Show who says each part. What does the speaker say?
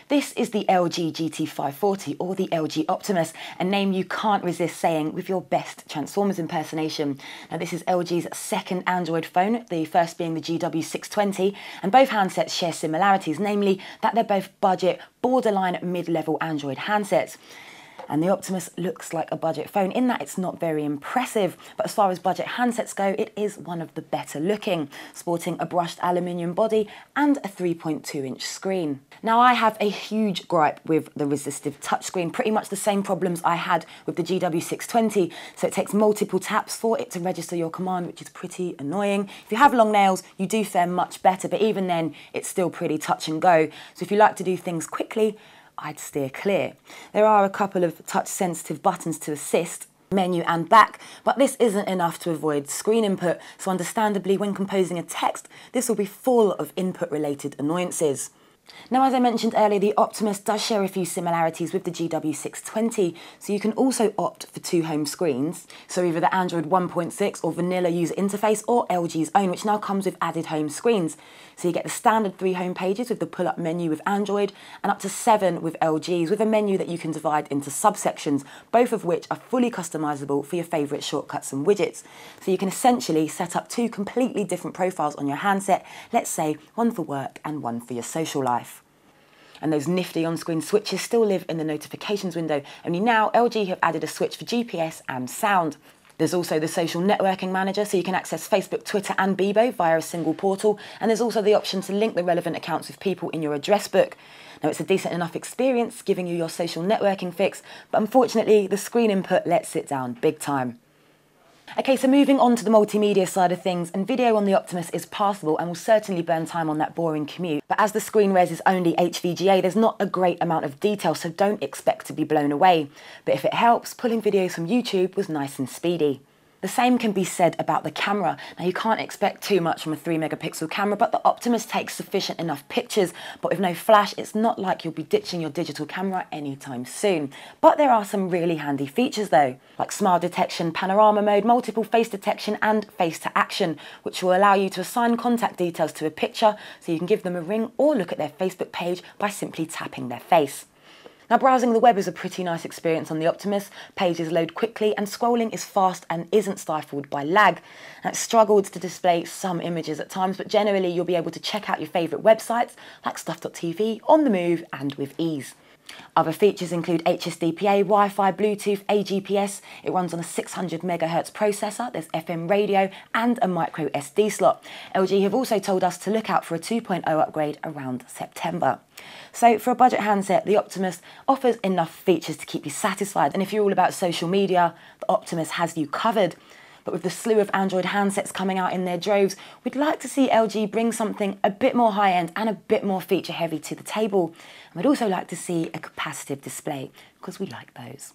Speaker 1: This is the LG GT540 or the LG Optimus, a name you can't resist saying with your best Transformers impersonation. Now this is LG's second Android phone, the first being the GW620, and both handsets share similarities, namely that they're both budget, borderline mid-level Android handsets. And the Optimus looks like a budget phone in that it's not very impressive, but as far as budget handsets go, it is one of the better looking, sporting a brushed aluminium body and a 3.2-inch screen. Now I have a huge gripe with the Resistive Touchscreen, pretty much the same problems I had with the GW620, so it takes multiple taps for it to register your command, which is pretty annoying. If you have long nails, you do fare much better, but even then, it's still pretty touch and go. So if you like to do things quickly, I'd steer clear. There are a couple of touch-sensitive buttons to assist, menu and back, but this isn't enough to avoid screen input, so understandably when composing a text, this will be full of input-related annoyances. Now, as I mentioned earlier, the Optimus does share a few similarities with the GW620, so you can also opt for two home screens, so either the Android 1.6 or vanilla user interface, or LG's own, which now comes with added home screens. So you get the standard 3 home pages with the pull-up menu with Android, and up to 7 with LG's, with a menu that you can divide into subsections, both of which are fully customizable for your favourite shortcuts and widgets. So you can essentially set up 2 completely different profiles on your handset, let's say one for work and one for your social life. And those nifty on-screen switches still live in the notifications window, only now LG have added a switch for GPS and sound. There's also the social networking manager, so you can access Facebook, Twitter and Bebo via a single portal, and there's also the option to link the relevant accounts with people in your address book. Now it's a decent enough experience, giving you your social networking fix, but unfortunately the screen input lets it down big time. Okay, so moving on to the multimedia side of things, and video on the Optimus is passable and will certainly burn time on that boring commute. But as the screen res is only HVGA, there's not a great amount of detail, so don't expect to be blown away. But if it helps, pulling videos from YouTube was nice and speedy. The same can be said about the camera. Now you can't expect too much from a 3-megapixel camera, but the Optimus takes sufficient enough pictures, but with no flash, it's not like you'll be ditching your digital camera anytime soon. But there are some really handy features though, like smile detection, panorama mode, multiple face detection and face to action, which will allow you to assign contact details to a picture so you can give them a ring or look at their Facebook page by simply tapping their face. Now browsing the web is a pretty nice experience on the Optimus. Pages load quickly and scrolling is fast and isn't stifled by lag. Now it struggled to display some images at times, but generally you'll be able to check out your favourite websites like stuff.tv on the move and with ease. Other features include HSDPA, Wi-Fi, Bluetooth, AGPS. It runs on a 600 MHz processor, there's FM radio and a micro SD slot. LG have also told us to look out for a 2.0 upgrade around September. So for a budget handset, the Optimus offers enough features to keep you satisfied, and if you're all about social media, the Optimus has you covered. But with the slew of Android handsets coming out in their droves, we'd like to see LG bring something a bit more high-end and a bit more feature-heavy to the table. And we'd also like to see a capacitive display, because we like those.